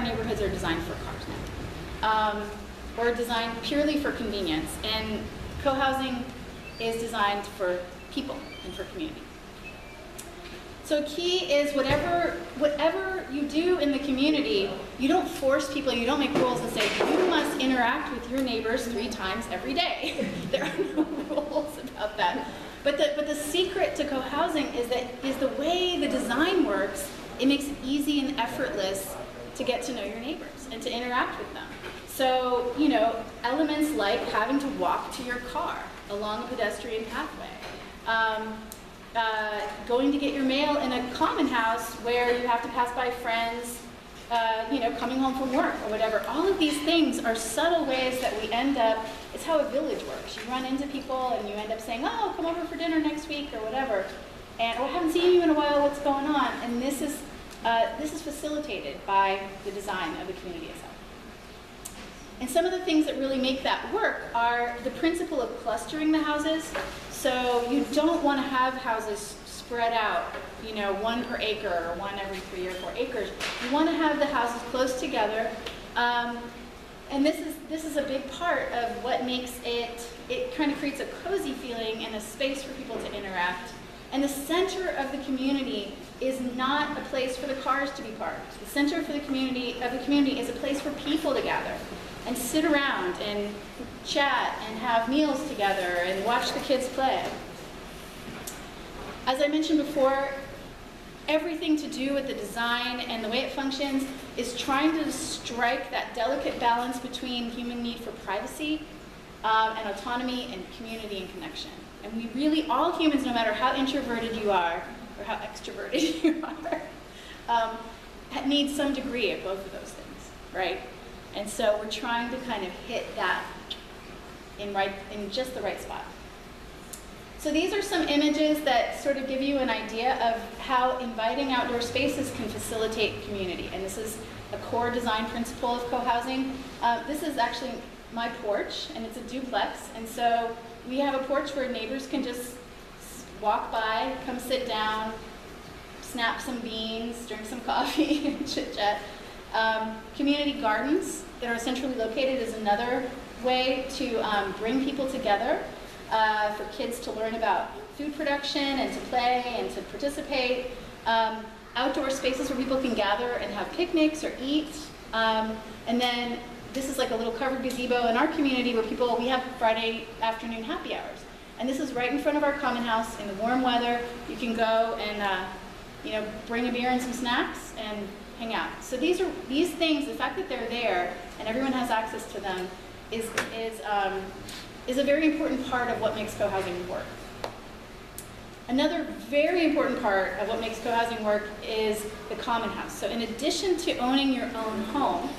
our neighborhoods are designed for cars now, or designed purely for convenience. And co-housing is designed for people and for community. So key is whatever you do in the community, you don't force people, you don't make rules and say, you must interact with your neighbors 3 times every day. There are no rules about that. But the secret to co-housing is the way the design works. It makes it easy and effortless to get to know your neighbors and to interact with them. So, you know, elements like having to walk to your car along a pedestrian pathway, going to get your mail in a common house where you have to pass by friends, you know, coming home from work or whatever. All of these things are subtle ways that we end up, it's how a village works. You run into people and you end up saying, oh, come over for dinner next week or whatever. And, oh, I haven't seen you in a while, what's going on? And this is facilitated by the design of the community itself. And some of the things that really make that work are the principle of clustering the houses. So you don't want to have houses spread out, you know, 1 per acre or 1 every 3 or 4 acres. You want to have the houses close together. And this is a big part of what makes it kind of creates a cozy feeling and a space for people to interact. And the center of the community is not a place for the cars to be parked. The center of the community is a place for people to gather and sit around and chat and have meals together and watch the kids play. As I mentioned before, everything to do with the design and the way it functions is trying to strike that delicate balance between human need for privacy and autonomy and community and connection. And we really, all humans, no matter how introverted you are or how extroverted you are, need some degree of both of those things, right? And so we're trying to kind of hit that in just the right spot. So these are some images that sort of give you an idea of how inviting outdoor spaces can facilitate community. And this is a core design principle of co-housing. This is actually my porch, and it's a duplex. And so we have a porch where neighbors can just walk by, come sit down, snap some beans, drink some coffee, and chit-chat. Community gardens that are centrally located is another way to bring people together, for kids to learn about food production and to play and to participate. Outdoor spaces where people can gather and have picnics or eat. And then this is like a little covered gazebo in our community where we have Friday afternoon happy hours. And this is right in front of our common house in the warm weather. You can go and you know, bring a beer and some snacks and hang out. So these things, the fact that they're there and everyone has access to them is a very important part of what makes co-housing work. Another very important part of what makes co-housing work is the common house. So in addition to owning your own home,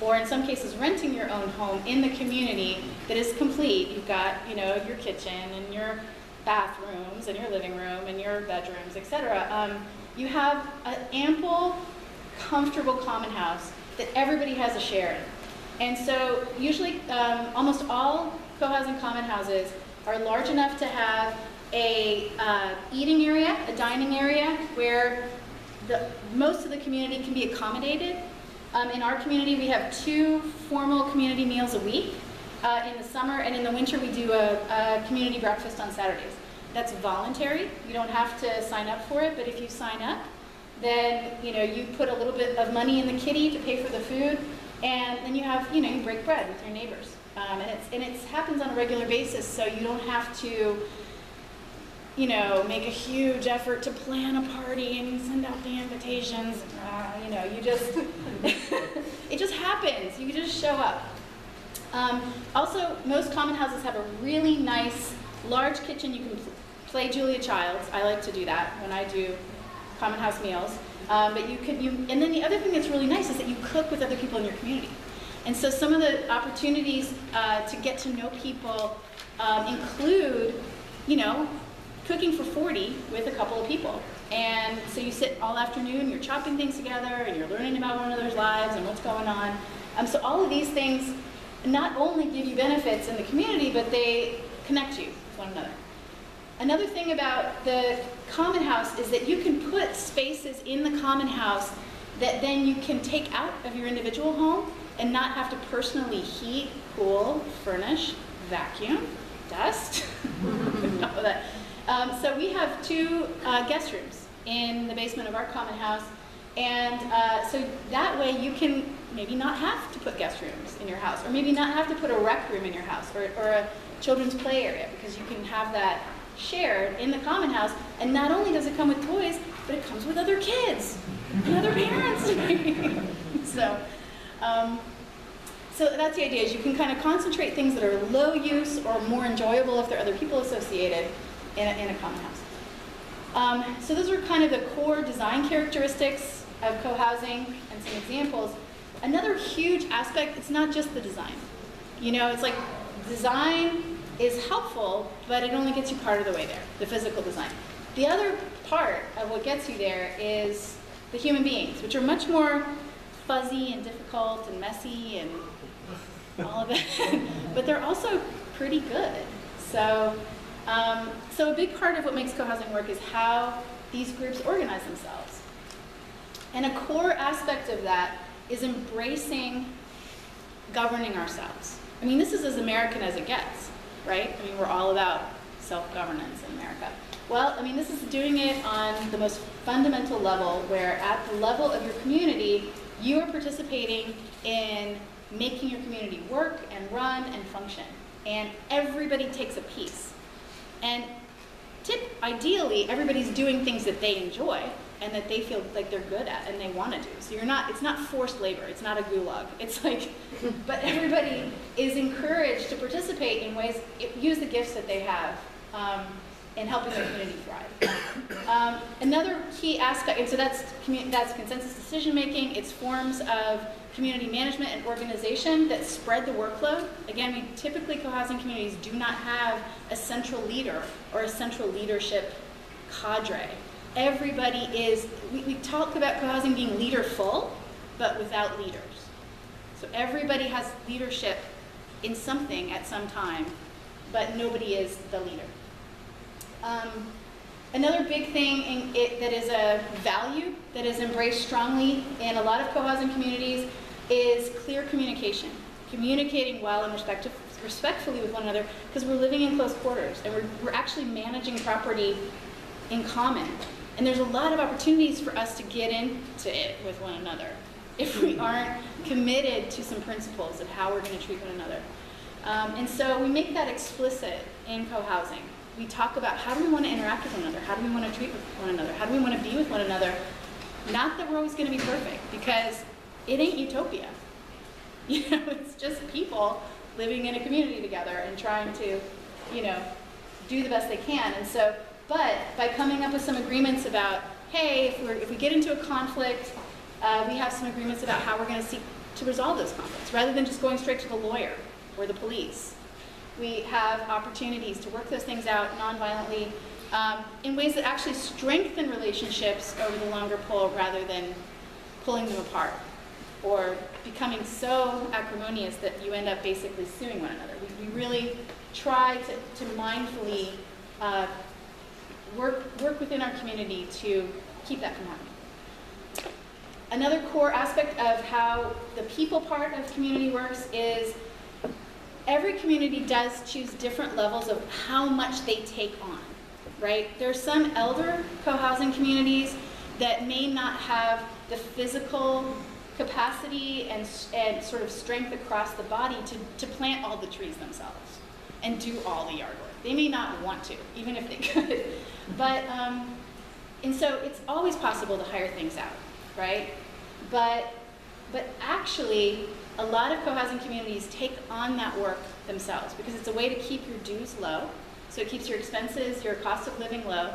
or in some cases renting your own home in the community that is complete, you've got, you know, your kitchen and your bathrooms and your living room and your bedrooms, etc. You have an ample, comfortable common house that everybody has a share in. And so usually almost all co-housing common houses are large enough to have a eating area, a dining area, where most of the community can be accommodated. In our community, we have 2 formal community meals a week in the summer, and in the winter we do a community breakfast on Saturdays. That's voluntary. You don't have to sign up for it, but if you sign up, then you put a little bit of money in the kitty to pay for the food, and then you break bread with your neighbors. And it happens on a regular basis, so you don't have to make a huge effort to plan a party and send out the invitations. You just, it just happens. You just show up. Also, most common houses have a really nice, large kitchen. You can play Julia Childs. I like to do that when I do common house meals. And then the other thing that's really nice is that you cook with other people in your community. And so some of the opportunities to get to know people include, cooking for 40 with a couple of people. And so you sit all afternoon, you're chopping things together, and you're learning about one another's lives and what's going on. So all of these things not only give you benefits in the community, but they connect you with one another. Another thing about the common house is that you can put spaces in the common house that then you can take out of your individual home and not have to personally heat, cool, furnish, vacuum, dust, all that. So we have 2 guest rooms in the basement of our common house, and so that way you can maybe not have to put guest rooms in your house, or maybe not have to put a rec room in your house, or a children's play area, because you can have that shared in the common house. And not only does it come with toys, but it comes with other kids and other parents. So that's the idea, is you can kind of concentrate things that are low use or more enjoyable if there are other people associated in a common house. So those are kind of the core design characteristics of co-housing and some examples. Another huge aspect, it's not just the design. You know, it's like design is helpful, but it only gets you part of the way there, the physical design. The other part of what gets you there is the human beings, which are much more fuzzy and difficult and messy and all of that, but they're also pretty good. So, so a big part of what makes co-housing work is how these groups organize themselves. And a core aspect of that is embracing governing ourselves. I mean, this is as American as it gets, right? I mean, we're all about self-governance in America. Well, I mean, this is doing it on the most fundamental level, where at the level of your community, you are participating in making your community work and run and function. And everybody takes a piece. And ideally, everybody's doing things that they enjoy and that they feel like they're good at and they want to do. So it's not forced labor, it's not a gulag. It's like, but everybody is encouraged to participate in ways, use the gifts that they have in helping their community thrive. Another key aspect, and so that's consensus decision making, it's forms of community management and organization that spread the workload. Again, typically co-housing communities do not have a central leader or a central leadership cadre. Everybody is, we talk about co-housing being leaderful, but without leaders. So everybody has leadership in something at some time, but nobody is the leader. Another big thing that is a value that is embraced strongly in a lot of co-housing communities is clear communication. Communicating well and respectfully with one another, because we're living in close quarters and we're actually managing property in common. And there's a lot of opportunities for us to get into it with one another if we aren't committed to some principles of how we're going to treat one another. And so we make that explicit in co-housing. We talk about how do we want to interact with one another, how do we want to treat one another, how do we want to be with one another. Not that we're always going to be perfect, because it ain't utopia. You know, it's just people living in a community together and trying to, you know, do the best they can. And so, but by coming up with some agreements about, hey, if we get into a conflict, we have some agreements about how we're going to seek to resolve those conflicts, rather than just going straight to the lawyer or the police. We have opportunities to work those things out non-violently in ways that actually strengthen relationships over the longer pull, rather than pulling them apart or becoming so acrimonious that you end up basically suing one another. We really try to mindfully work within our community to keep that from happening. Another core aspect of how the people part of community works is every community does choose different levels of how much they take on, right? There are some elder co-housing communities that may not have the physical capacity and sort of strength across the body to plant all the trees themselves and do all the yard work. They may not want to, even if they could. But, and so it's always possible to hire things out, right? But actually, a lot of co-housing communities take on that work themselves, because it's a way to keep your dues low, so it keeps your expenses, your cost of living low,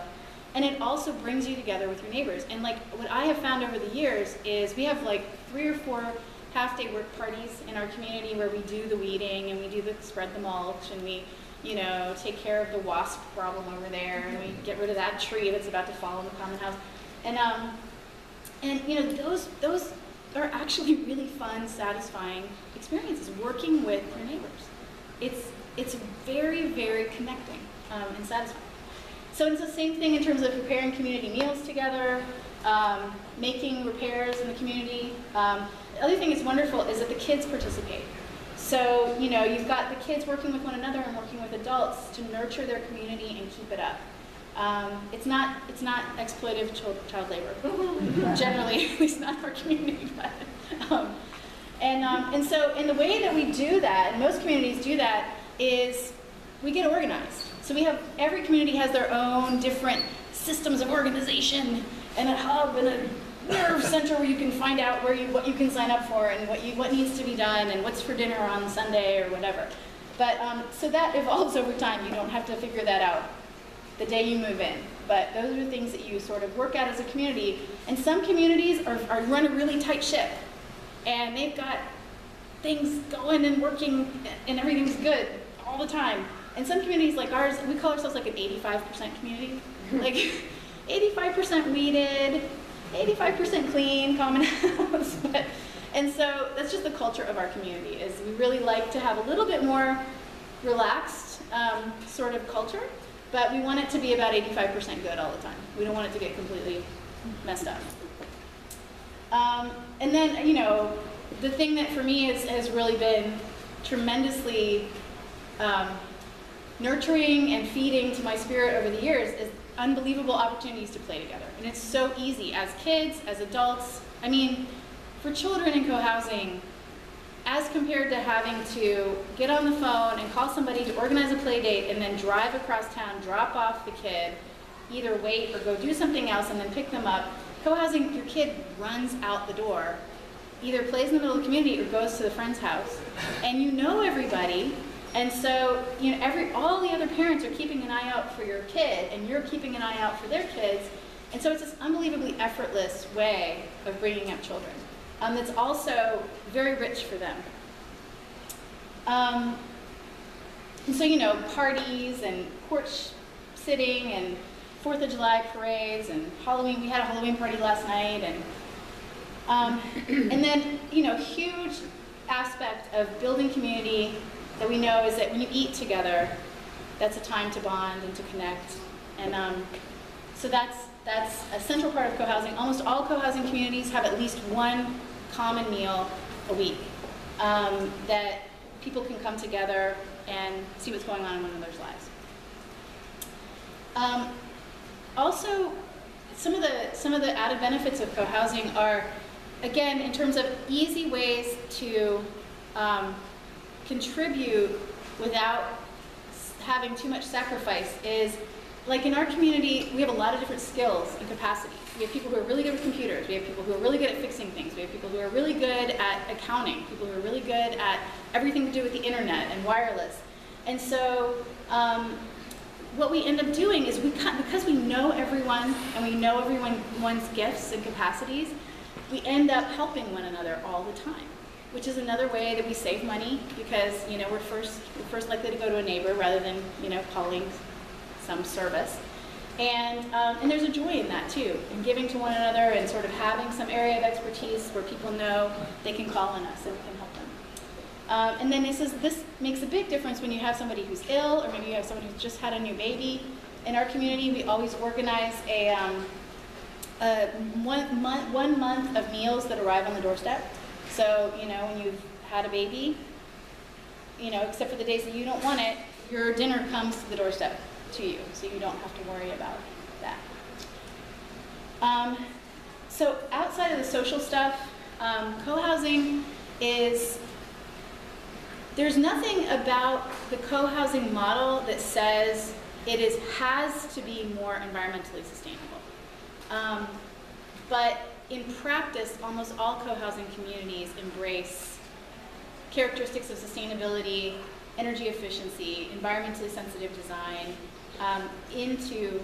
and it also brings you together with your neighbors. And like what I have found over the years is we have like 3 or 4 half-day work parties in our community where we do the weeding and we do the spread the mulch and we, you know, take care of the wasp problem over there and we get rid of that tree that's about to fall in the common house. And you know, those are actually really fun, satisfying experiences working with your neighbors. It's very, very connecting and satisfying. So it's the same thing in terms of preparing community meals together, making repairs in the community. The other thing that's wonderful is that the kids participate. So, you know, you've got the kids working with one another and working with adults to nurture their community and keep it up. It's not exploitative child labor, generally, at least not in our community. But, and so, in the way that we do that, and most communities do that, is we get organized. So we have, every community has their own different systems of organization, and a hub and a nerve center where you can find out what you can sign up for and what needs to be done and what's for dinner on Sunday or whatever. But so that evolves over time. You don't have to figure that out the day you move in. But those are things that you sort of work out as a community. And some communities are run a really tight ship, and they've got things going and working and everything's good all the time. And some communities like ours, we call ourselves like an 85% community. Like 85% weeded, 85% clean, common house. And so that's just the culture of our community, is we really like to have a little bit more relaxed sort of culture, but we want it to be about 85% good all the time. We don't want it to get completely messed up. And then, you know, the thing that for me has really been tremendously nurturing and feeding to my spirit over the years is unbelievable opportunities to play together. And it's so easy as kids, as adults. I mean, for children in co-housing, as compared to having to get on the phone and call somebody to organize a play date and then drive across town, drop off the kid, either wait or go do something else and then pick them up, co-housing, your kid runs out the door, either plays in the middle of the community or goes to the friend's house, and you know everybody. And so, you know, all the other parents are keeping an eye out for your kid, and you're keeping an eye out for their kids. And so it's this unbelievably effortless way of bringing up children. That's also very rich for them. And so, you know, parties and porch sitting and 4th of July parades and Halloween. We had a Halloween party last night. And then, you know, huge aspect of building community that we know is that when you eat together, that's a time to bond and to connect. And so that's a central part of co-housing. Almost all co-housing communities have at least one common meal a week that people can come together and see what's going on in one another's lives. Also, some of the added benefits of co-housing are, again, in terms of easy ways to contribute without having too much sacrifice is, like in our community, we have a lot of different skills and capacities. We have people who are really good with computers. We have people who are really good at fixing things. We have people who are really good at accounting. People who are really good at everything to do with the internet and wireless. And so what we end up doing is because we know everyone and we know everyone's gifts and capacities, we end up helping one another all the time, which is another way that we save money, because, you know, we're first likely to go to a neighbor rather than, you know, calling some service. And there's a joy in that too, in giving to one another and sort of having some area of expertise where people know they can call on us and we can help them. And then this makes a big difference when you have somebody who's ill, or maybe you have somebody who's just had a new baby. In our community, we always organize a 1 month of meals that arrive on the doorstep. So, you know, when you've had a baby, you know, except for the days that you don't want it, your dinner comes to the doorstep to you, so you don't have to worry about that. So outside of the social stuff, co-housing is, there's nothing about the co-housing model that says it has to be more environmentally sustainable. But in practice, almost all co-housing communities embrace characteristics of sustainability, energy efficiency, environmentally sensitive design into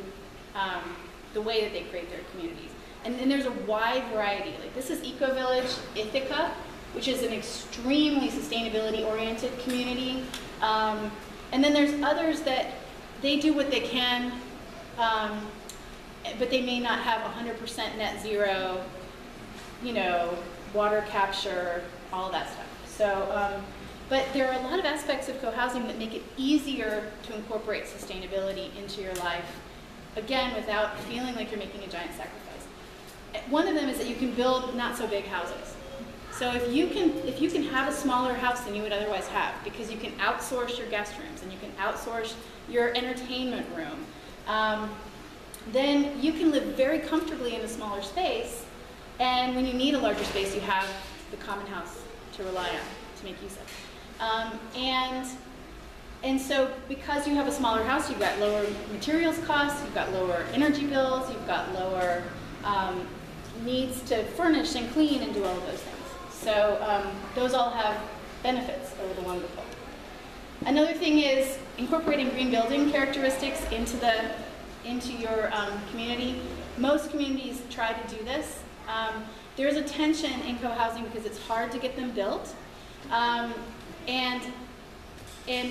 the way that they create their communities. And there's a wide variety. Like, this is Eco Village Ithaca, which is an extremely sustainability-oriented community. And then there's others that they do what they can, but they may not have 100% net zero, you know, water capture, all of that stuff. So, but there are a lot of aspects of co-housing that make it easier to incorporate sustainability into your life again, without feeling like you're making a giant sacrifice. One of them is that you can build not so big houses. So if you can have a smaller house than you would otherwise have, because you can outsource your guest rooms and you can outsource your entertainment room, then you can live very comfortably in a smaller space, and when you need a larger space, you have the common house to rely on, to make use of. And so because you have a smaller house, you've got lower materials costs, you've got lower energy bills, you've got lower needs to furnish and clean and do all of those things. So those all have benefits over the long haul. Another thing is incorporating green building characteristics into your community. Most communities try to do this. There's a tension in co-housing because it's hard to get them built. And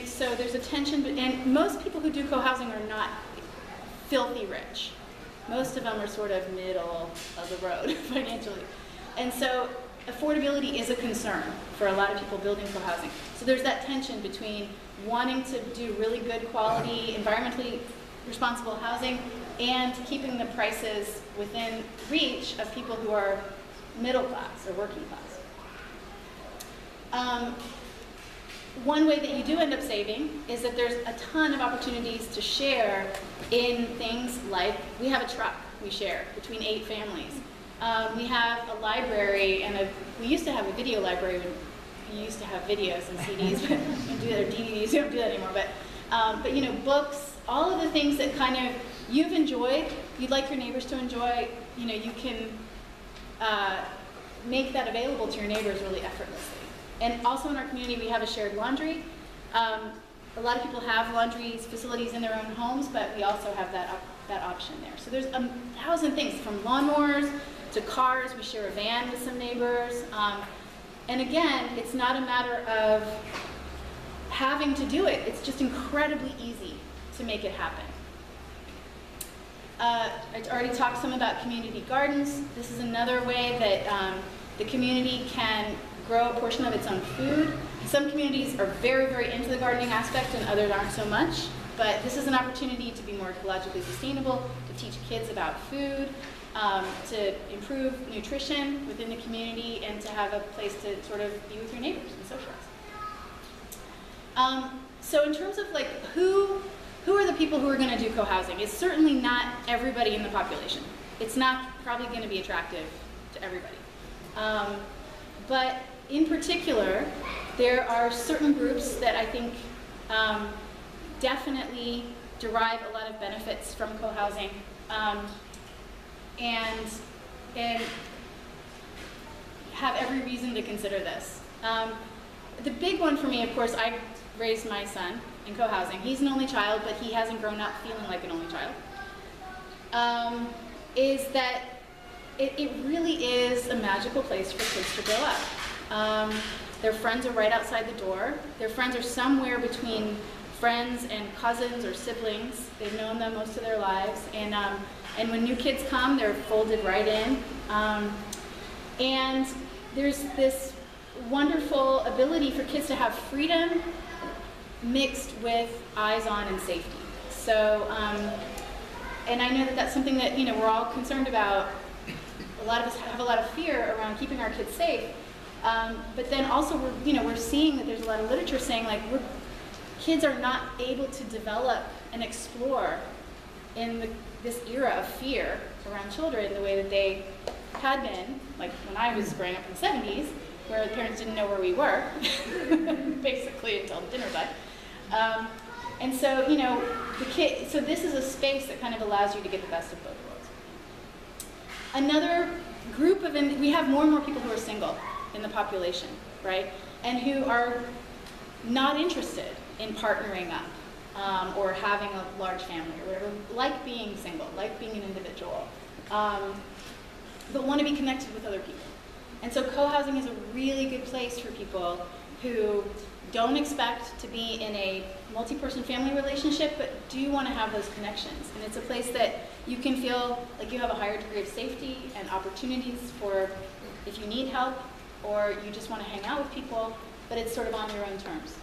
so there's a tension, and most people who do co-housing are not filthy rich. Most of them are sort of middle of the road financially. And so affordability is a concern for a lot of people building co-housing. So there's that tension between wanting to do really good quality, environmentally responsible housing and keeping the prices within reach of people who are middle class or working class. One way that you do end up saving is that there's a ton of opportunities to share in things like, we have a truck we share between 8 families. We have a library, and we used to have a video library when we used to have videos and CDs, but we don't do that, or DVDs, we don't do that anymore. But you know, books, all of the things that kind of you've enjoyed, you'd like your neighbors to enjoy, you know, you can make that available to your neighbors really effortlessly. And also in our community, we have a shared laundry. A lot of people have laundry facilities in their own homes, but we also have that option there. So there's 1,000 things, from lawnmowers to cars. We share a van with some neighbors. And again, it's not a matter of having to do it. It's just incredibly easy to make it happen. I already talked some about community gardens. This is another way that the community can grow a portion of its own food. Some communities are very, very into the gardening aspect and others aren't so much. But this is an opportunity to be more ecologically sustainable, to teach kids about food, to improve nutrition within the community, and to have a place to sort of be with your neighbors and socialize. So in terms of like who are the people who are going to do co-housing? It's certainly not everybody in the population. It's not probably going to be attractive to everybody. But in particular, there are certain groups that I think definitely derive a lot of benefits from co-housing, and have every reason to consider this. The big one for me, of course, I raised my son in co-housing. He's an only child, but he hasn't grown up feeling like an only child. Is that it really is a magical place for kids to grow up. Their friends are right outside the door. Their friends are somewhere between friends and cousins or siblings. They've known them most of their lives. And when new kids come, they're folded right in. And there's this wonderful ability for kids to have freedom mixed with eyes on and safety. So, and I know that that's something that, you know, we're all concerned about. A lot of us have a lot of fear around keeping our kids safe. But then also we're seeing that there's a lot of literature saying like kids are not able to develop and explore in this era of fear around children the way that they had been, like when I was growing up in the 70s, where the parents didn't know where we were, basically until dinner time. And so, you know, so this is a space that kind of allows you to get the best of both worlds. Another group of, we have more and more people who are single in the population, right? And who are not interested in partnering up or having a large family or whatever, like being single, like being an individual, but want to be connected with other people. And so co-housing is a really good place for people who don't expect to be in a multi-person family relationship, but do want to have those connections. And it's a place that you can feel like you have a higher degree of safety and opportunities for if you need help or you just want to hang out with people, but it's sort of on your own terms.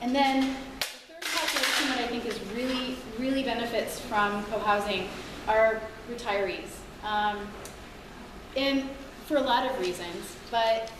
And then the third population person that I think is really benefits from cohousing are retirees. And for a lot of reasons, but